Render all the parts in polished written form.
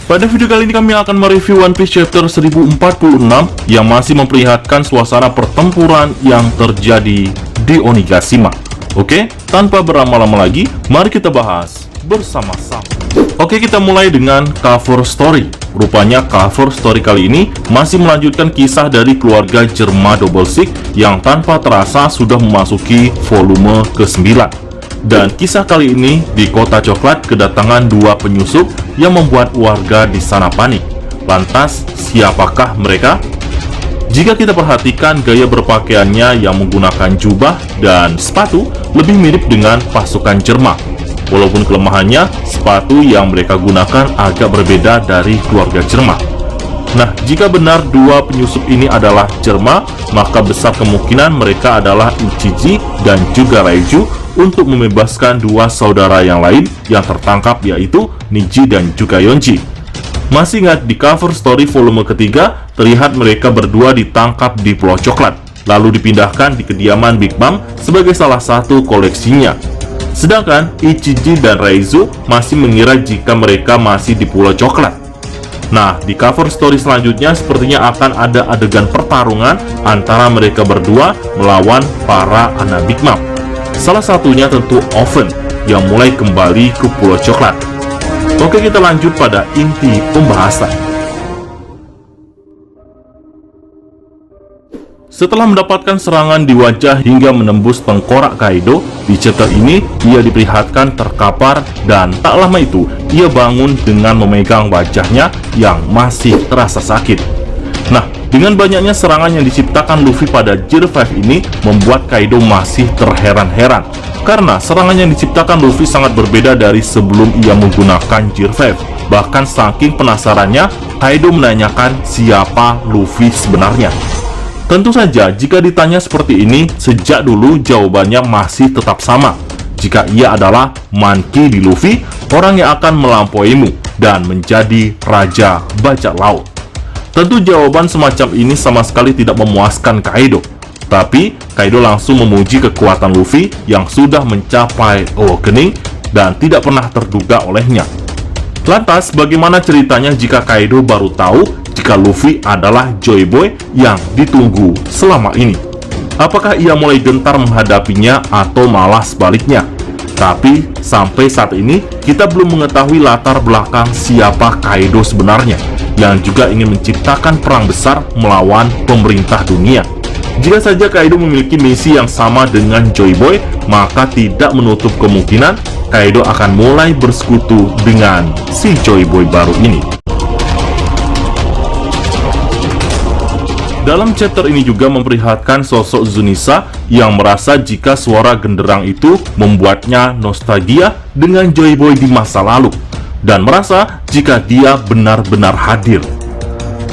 Pada video kali ini kami akan mereview One Piece chapter 1046 yang masih memperlihatkan suasana pertempuran yang terjadi di Onigashima. Oke, tanpa berlama-lama lagi, mari kita bahas bersama-sama. Oke, kita mulai dengan cover story. Rupanya cover story kali ini masih melanjutkan kisah dari keluarga Germa Double Six yang tanpa terasa sudah memasuki volume ke-9. Dan kisah kali ini di kota coklat kedatangan dua penyusup yang membuat warga di sana panik. Lantas, siapakah mereka? Jika kita perhatikan gaya berpakaiannya yang menggunakan jubah dan sepatu lebih mirip dengan pasukan Germa. Walaupun kelemahannya, sepatu yang mereka gunakan agak berbeda dari keluarga Germa. Nah, jika benar dua penyusup ini adalah Germa, maka besar kemungkinan mereka adalah Ichiji dan juga Raiju untuk membebaskan dua saudara yang lain yang tertangkap, yaitu Niji dan juga Yonji. Masih ingat di cover story volume ketiga, terlihat mereka berdua ditangkap di Pulau Coklat, lalu dipindahkan di kediaman Big Mom sebagai salah satu koleksinya. Sedangkan Ichiji dan Raizu masih mengira jika mereka masih di Pulau Coklat. Nah, di cover story selanjutnya sepertinya akan ada adegan pertarungan antara mereka berdua melawan para anak Big Mom. Salah satunya tentu Oven yang mulai kembali ke Pulau Coklat. Oke, kita lanjut pada inti pembahasan. Setelah mendapatkan serangan di wajah hingga menembus tengkorak Kaido, di chapter ini ia diperlihatkan terkapar dan tak lama itu ia bangun dengan memegang wajahnya yang masih terasa sakit. Nah, dengan banyaknya serangan yang diciptakan Luffy pada Gear 5 ini membuat Kaido masih terheran-heran karena serangan yang diciptakan Luffy sangat berbeda dari sebelum ia menggunakan Gear 5. Bahkan saking penasarannya, Kaido menanyakan siapa Luffy sebenarnya. Tentu saja jika ditanya seperti ini, sejak dulu jawabannya masih tetap sama. Jika ia adalah Monkey D. Luffy, orang yang akan melampauimu dan menjadi Raja Bajak Laut. Tentu jawaban semacam ini sama sekali tidak memuaskan Kaido. Tapi, Kaido langsung memuji kekuatan Luffy yang sudah mencapai awakening dan tidak pernah terduga olehnya. Lantas, bagaimana ceritanya jika Kaido baru tahu jika Luffy adalah Joy Boy yang ditunggu selama ini? Apakah ia mulai gentar menghadapinya atau malah sebaliknya? Tapi, sampai saat ini, kita belum mengetahui latar belakang siapa Kaido sebenarnya yang juga ingin menciptakan perang besar melawan pemerintah dunia. Jika saja Kaido memiliki misi yang sama dengan Joy Boy, maka tidak menutup kemungkinan Kaido akan mulai bersekutu dengan si Joy Boy baru ini. Dalam chapter ini juga memperlihatkan sosok Zunisa yang merasa jika suara genderang itu membuatnya nostalgia dengan Joy Boy di masa lalu dan merasa jika dia benar-benar hadir.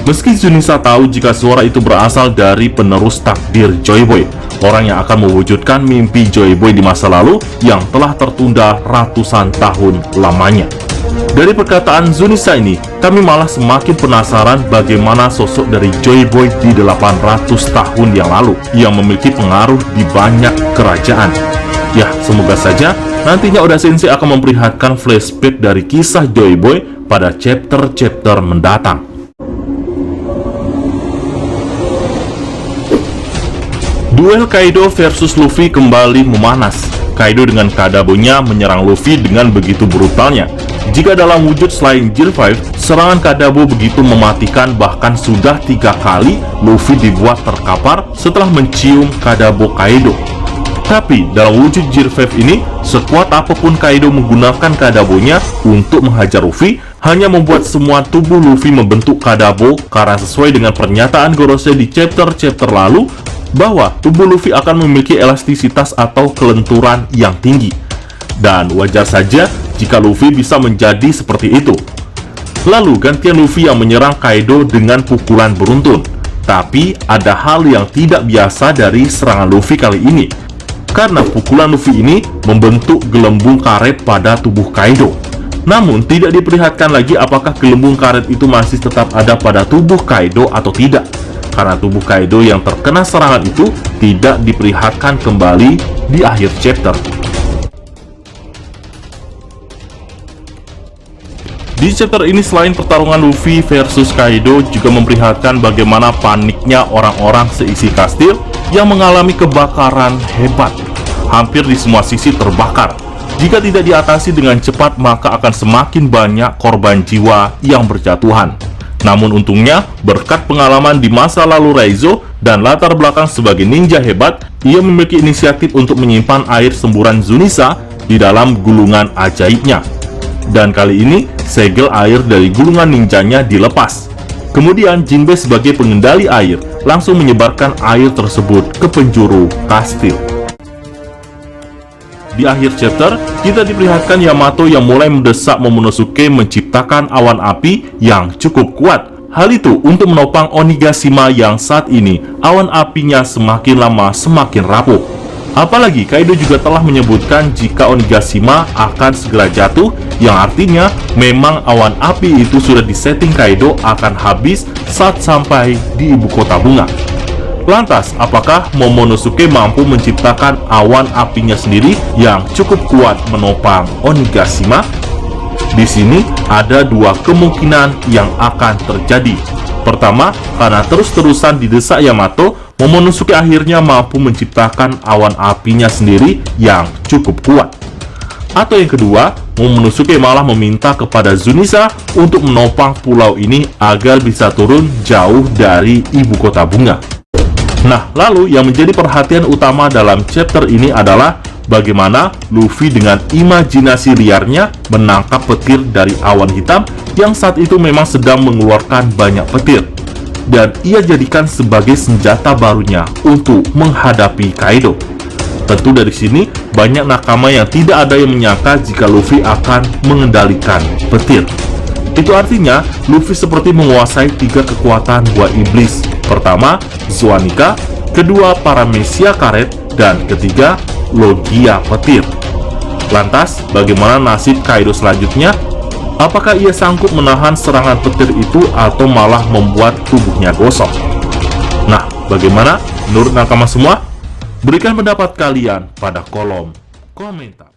Meski Zunisa tahu jika suara itu berasal dari penerus takdir Joy Boy, orang yang akan mewujudkan mimpi Joy Boy di masa lalu yang telah tertunda ratusan tahun lamanya. Dari perkataan Zunisa ini, kami malah semakin penasaran bagaimana sosok dari Joy Boy di 800 tahun yang lalu yang memiliki pengaruh di banyak kerajaan. Ya, semoga saja nantinya Oda Sensei akan memperlihatkan flashback dari kisah Joy Boy pada chapter-chapter mendatang. Duel Kaido versus Luffy kembali memanas. Kaido dengan Kadabonya menyerang Luffy dengan begitu brutalnya. Jika dalam wujud selain Gear 5, serangan Kadabo begitu mematikan, bahkan sudah 3 kali Luffy dibuat terkapar setelah mencium Kadabo Kaido. Tapi dalam wujud Gear 5 ini, sekuat apapun Kaido menggunakan Kadabonya untuk menghajar Luffy, hanya membuat semua tubuh Luffy membentuk Kadabo karena sesuai dengan pernyataan Gorosei di chapter-chapter lalu, bahwa tubuh Luffy akan memiliki elastisitas atau kelenturan yang tinggi. Dan wajar saja jika Luffy bisa menjadi seperti itu. Lalu gantian Luffy yang menyerang Kaido dengan pukulan beruntun. Tapi ada hal yang tidak biasa dari serangan Luffy kali ini, karena pukulan Luffy ini membentuk gelembung karet pada tubuh Kaido. Namun tidak diperlihatkan lagi apakah gelembung karet itu masih tetap ada pada tubuh Kaido atau tidak, karena tubuh Kaido yang terkena serangan itu tidak diperlihatkan kembali di akhir chapter. Di chapter ini selain pertarungan Luffy versus Kaido, juga memperlihatkan bagaimana paniknya orang-orang seisi kastil yang mengalami kebakaran hebat. Hampir di semua sisi terbakar. Jika tidak diatasi dengan cepat, maka akan semakin banyak korban jiwa yang berjatuhan. Namun untungnya, berkat pengalaman di masa lalu Raizo dan latar belakang sebagai ninja hebat, ia memiliki inisiatif untuk menyimpan air semburan Zunisa di dalam gulungan ajaibnya. Dan kali ini, segel air dari gulungan ninjanya dilepas. Kemudian Jinbe sebagai pengendali air langsung menyebarkan air tersebut ke penjuru kastil. Di akhir chapter, kita diperlihatkan Yamato yang mulai mendesak Momonosuke menciptakan awan api yang cukup kuat. Hal itu untuk menopang Onigashima yang saat ini awan apinya semakin lama semakin rapuh. Apalagi Kaido juga telah menyebutkan jika Onigashima akan segera jatuh, yang artinya memang awan api itu sudah disetting Kaido akan habis saat sampai di ibu kota bunga. Lantas, apakah Momonosuke mampu menciptakan awan apinya sendiri yang cukup kuat menopang Onigashima? Di sini ada dua kemungkinan yang akan terjadi. Pertama, karena terus-terusan didesak Yamato, Momonosuke akhirnya mampu menciptakan awan apinya sendiri yang cukup kuat. Atau yang kedua, Momonosuke malah meminta kepada Zunisa untuk menopang pulau ini agar bisa turun jauh dari ibu kota bunga. Nah, lalu yang menjadi perhatian utama dalam chapter ini adalah bagaimana Luffy dengan imajinasi liarnya menangkap petir dari awan hitam yang saat itu memang sedang mengeluarkan banyak petir. Dan ia jadikan sebagai senjata barunya untuk menghadapi Kaido. Tentu dari sini, banyak nakama yang tidak ada yang menyangka jika Luffy akan mengendalikan petir. Itu artinya, Luffy seperti menguasai tiga kekuatan buah iblis. Pertama, Zoanika, kedua, Paramecia Karet, dan ketiga, Logia Petir. Lantas, bagaimana nasib Kaido selanjutnya? Apakah ia sanggup menahan serangan petir itu atau malah membuat tubuhnya gosong? Nah, bagaimana menurut nakama semua? Berikan pendapat kalian pada kolom komentar.